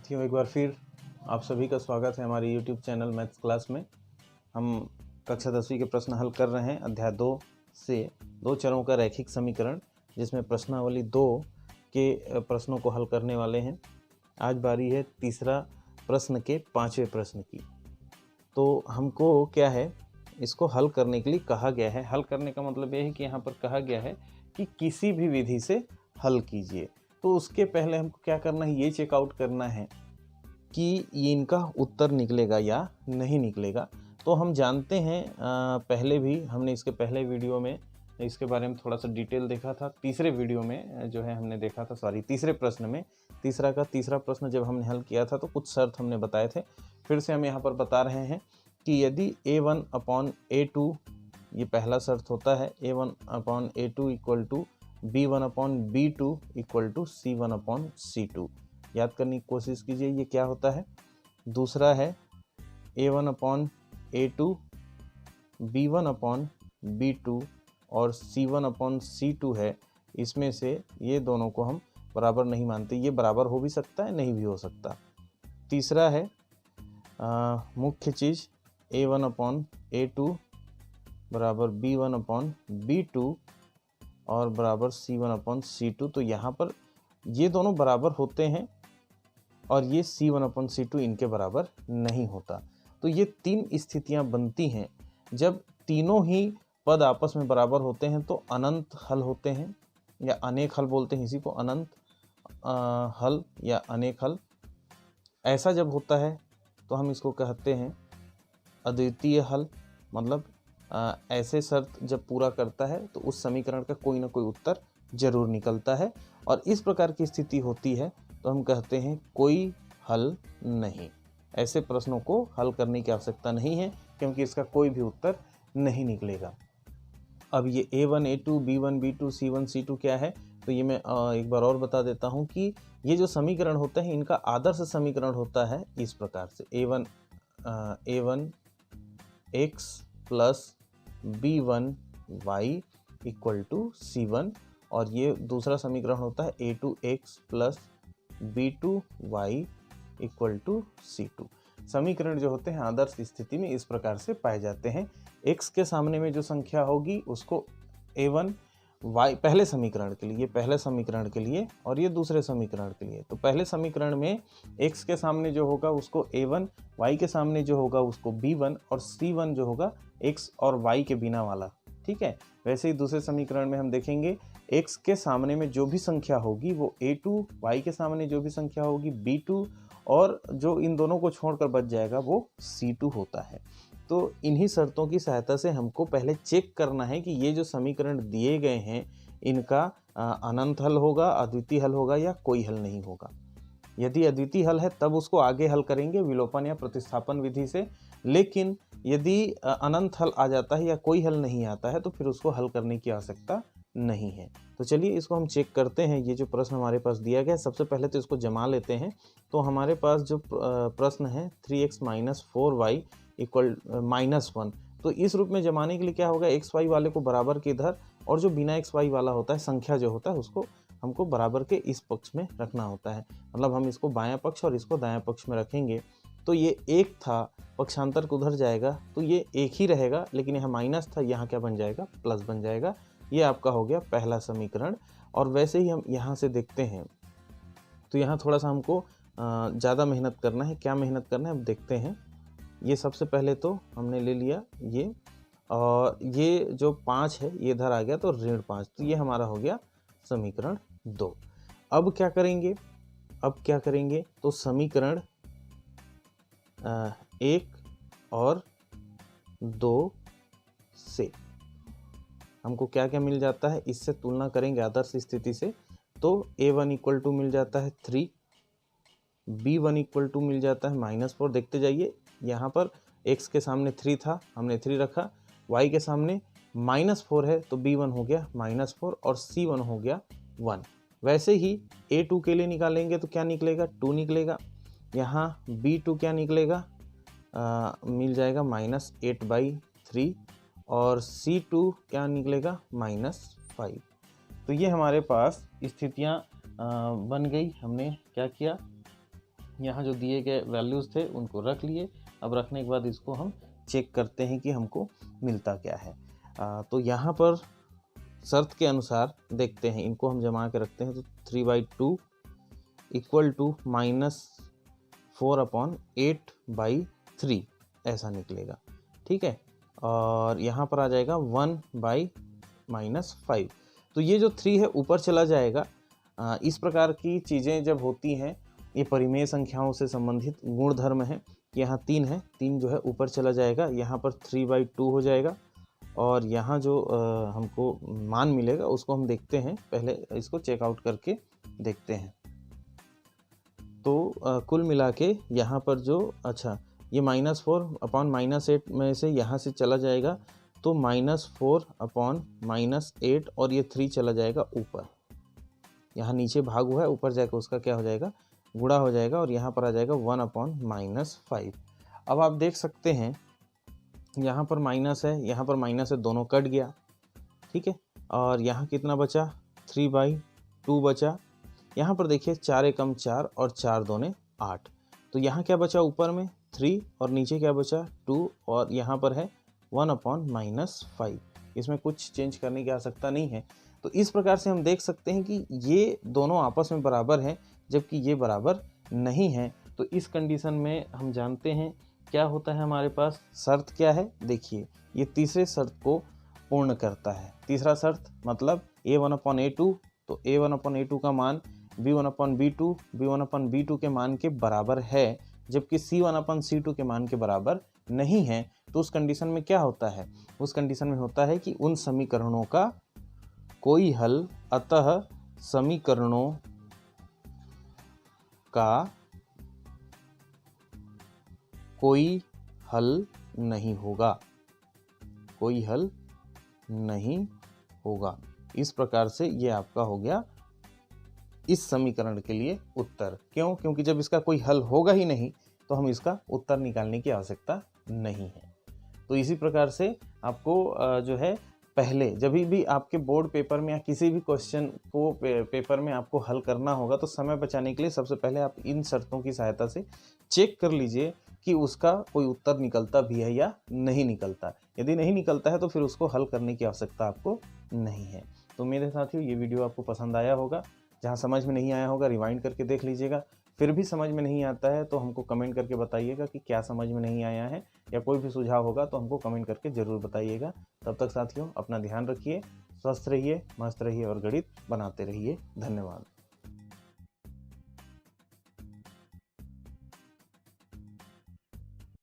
साथियों, एक बार फिर आप सभी का स्वागत है हमारे YouTube चैनल मैथ्स क्लास में। हम कक्षा 10वीं के प्रश्न हल कर रहे हैं अध्याय 2 से दो चरों का रैखिक समीकरण, जिसमें प्रश्नावली 2 के प्रश्नों को हल करने वाले हैं। आज बारी है तीसरा प्रश्न के 5वें प्रश्न की। तो हमको क्या है, इसको हल करने के लिए कहा गया है। हल करने का मतलब ये है कि यहाँ पर कहा गया है कि किसी भी विधि से हल कीजिए। तो उसके पहले हमको क्या करना है, ये चेकआउट करना है कि ये इनका उत्तर निकलेगा या नहीं निकलेगा। तो हम जानते हैं, पहले भी हमने इसके पहले वीडियो में इसके बारे में थोड़ा सा डिटेल देखा था। तीसरे वीडियो में जो है हमने देखा था, तीसरे प्रश्न में तीसरा प्रश्न जब हमने हल किया था तो कुछ शर्त हमने बताए थे। फिर से हम यहाँ पर बता रहे हैं कि यदि a1/a2, ये पहला शर्त होता है, a1/a2 equal to b1/b2 equal to c1/c2। याद करने की कोशिश कीजिए ये क्या होता है। दूसरा है a1/a2 b1/b2 और c1/c2 है। इसमें से ये दोनों को हम बराबर नहीं मानते। ये बराबर हो भी सकता है, नहीं भी हो सकता। तीसरा है मुख्य चीज़ a1/a2 बराबर b1/b2 और बराबर c1/c2। तो यहाँ पर ये दोनों बराबर होते हैं और ये c1/c2 इनके बराबर नहीं होता। तो ये तीन स्थितियां बनती हैं जब तीनों ही पद आपस में बराबर होते हैं, तो अनंत हल होते हैं या अनेक हल बोलते हैं इसी को, अनंत हल या अनेक हल। ऐसा जब होता है तो हम इसको कहते हैं अद्वितीय हल। मतलब ऐसे शर्त जब पूरा करता है तो उस समीकरण का कोई ना कोई उत्तर जरूर निकलता है, और इस प्रकार की स्थिति होती है तो हम कहते हैं कोई हल नहीं। ऐसे प्रश्नों को हल करने की आवश्यकता नहीं है, क्योंकि इसका कोई भी उत्तर नहीं निकलेगा। अब ये a1 a2 b1 b2 c1 c2 क्या है, तो ये मैं एक बार और बता देता हूँ कि ये जो समीकरण होता है इनका आदर्श समीकरण होता है इस प्रकार से, a1 x plus b1 y equal to c1, और ये दूसरा समीकरण होता है a2 x plus b2 y equal to c2। समीकरण जो होते हैं आदर्श स्थिति में इस प्रकार से पाए जाते हैं। x के सामने में जो संख्या होगी उसको a1 y पहले समीकरण के लिए, ये पहले समीकरण के लिए और ये दूसरे समीकरण के लिए। तो पहले समीकरण में x के सामने जो होगा उसको a1, y के सामने जो होगा उसको b1 और c1 जो होगा x और y के बिना वाला। ठीक है। वैसे ही दूसरे समीकरण में हम देखेंगे x के सामने में जो भी संख्या होगी वो a2, y के सामने जो भी संख्या होगी b2, और जो इन दोनों को छोड़कर बच जाएगा वो c2 होता है। तो इन्हीं शर्तों की सहायता से हमको पहले चेक करना है कि ये जो समीकरण दिए गए हैं इनका अनंत हल होगा, अद्वितीय हल होगा या कोई हल नहीं होगा। यदि अद्वितीय हल है तब उसको आगे हल करेंगे विलोपन या प्रतिस्थापन विधि से, लेकिन यदि अनंत हल आ जाता है या कोई हल नहीं आता है तो फिर उसको हल करने की आवश्यकता नहीं है। तो चलिए इसको हम चेक करते हैं। ये जो प्रश्न हमारे पास दिया गया है, सबसे पहले तो इसको जमा लेते हैं। तो हमारे पास जो प्रश्न है 3x - 4y इक्वल -1, तो इस रूप में जमाने के लिए क्या होगा, एक्स वाई वाले को बराबर के इधर, और जो बिना एक्स वाई वाला होता है संख्या जो होता है उसको हमको बराबर के इस पक्ष में रखना होता है। मतलब हम इसको बायां पक्ष और इसको दायां पक्ष में रखेंगे। तो ये एक था, पक्षांतर को उधर जाएगा तो ये एक ही रहेगा, लेकिन यहाँ माइनस था, यहाँ क्या बन जाएगा, प्लस बन जाएगा। ये आपका हो गया पहला समीकरण। और वैसे ही हम यहाँ से देखते हैं तो यहाँ थोड़ा सा हमको ज़्यादा मेहनत करना है। क्या मेहनत करना है अब देखते हैं। ये सबसे पहले तो हमने ले लिया ये, और ये जो 5 है ये इधर आ गया तो -5, तो ये हमारा हो गया समीकरण 2। अब क्या करेंगे, तो समीकरण 1 और 2 से हमको क्या क्या मिल जाता है, इससे तुलना करेंगे आदर्श स्थिति से। तो a1 इक्वल टू मिल जाता है 3, b1 इक्वल टू मिल जाता है -4। देखते जाइए, यहाँ पर x के सामने 3 था, हमने 3 रखा, y के सामने -4 है तो b1 हो गया -4 और c1 हो गया 1। वैसे ही a2 के लिए निकालेंगे तो क्या निकलेगा, 2 निकलेगा। यहाँ b2 क्या निकलेगा, मिल जाएगा -8/3, और c2 क्या निकलेगा, -5। तो ये हमारे पास स्थितियाँ बन गई। हमने क्या किया, यहाँ जो दिए गए वैल्यूज़ थे उनको रख लिए। अब रखने के बाद इसको हम चेक करते हैं कि हमको मिलता क्या है। तो यहाँ पर शर्त के अनुसार देखते हैं, इनको हम जमा के रखते हैं तो 3/2 इक्वल टू -4/8/3 ऐसा निकलेगा। ठीक है, और यहाँ पर आ जाएगा 1/-5। तो ये जो 3 है ऊपर चला जाएगा। इस प्रकार की चीज़ें जब होती हैं, ये परिमेय संख्याओं से संबंधित गुणधर्म है। यहाँ 3 है, 3 जो है ऊपर चला जाएगा, यहाँ पर 3/2 हो जाएगा और यहाँ जो हमको मान मिलेगा उसको हम देखते हैं। पहले इसको चेकआउट करके देखते हैं। तो कुल मिला के यहाँ पर जो ये -4/-8 में से यहाँ से चला जाएगा तो -4/-8 और ये 3 चला जाएगा ऊपर। यहाँ नीचे भाग हुआ है, ऊपर जाकर उसका क्या हो जाएगा, गुणा हो जाएगा और यहाँ पर आ जाएगा 1/-5। अब आप देख सकते हैं यहाँ पर माइनस है, यहाँ पर माइनस है, दोनों कट गया। ठीक है, और यहाँ कितना बचा, 3/2 बचा। यहाँ पर देखिए 4 एकम 4 और 4 दूने 8। तो यहाँ क्या बचा, ऊपर में 3 और नीचे क्या बचा 2 और यहाँ पर है 1/-5। इसमें कुछ चेंज करने की आवश्यकता नहीं है। तो इस प्रकार से हम देख सकते हैं कि ये दोनों आपस में बराबर हैं जबकि ये बराबर नहीं है। तो इस कंडीशन में हम जानते हैं क्या होता है, हमारे पास शर्त क्या है। देखिए ये तीसरे शर्त को पूर्ण करता है। तीसरा शर्त मतलब a1/a2, तो a1/a2 का मान b1/b2 के मान के बराबर है जबकि c1/c2 के मान के बराबर नहीं है। तो उस कंडीशन में क्या होता है, उस कंडीशन में होता है कि उन समीकरणों का कोई हल, अतः समीकरणों का कोई हल नहीं होगा, कोई हल नहीं होगा। इस प्रकार से ये आपका हो गया इस समीकरण के लिए उत्तर। क्यों? क्योंकि जब इसका कोई हल होगा ही नहीं तो हम इसका उत्तर निकालने की आवश्यकता नहीं है। तो इसी प्रकार से आपको जो है पहले जब भी आपके बोर्ड पेपर में या किसी भी क्वेश्चन को पेपर में आपको हल करना होगा तो समय बचाने के लिए सबसे पहले आप इन शर्तों की सहायता से चेक कर लीजिए कि उसका कोई उत्तर निकलता भी है या नहीं निकलता। यदि नहीं निकलता है तो फिर उसको हल करने की आवश्यकता आपको नहीं है। तो मेरे साथियों, ये वीडियो आपको पसंद आया होगा। जहाँ समझ में नहीं आया होगा रिवाइंड करके देख लीजिएगा। फिर भी समझ में नहीं आता है तो हमको कमेंट करके बताइएगा कि क्या समझ में नहीं आया है, या कोई भी सुझाव होगा तो हमको कमेंट करके ज़रूर बताइएगा। तब तक साथियों अपना ध्यान रखिए, स्वस्थ रहिए, मस्त रहिए और गणित बनाते रहिए। धन्यवाद।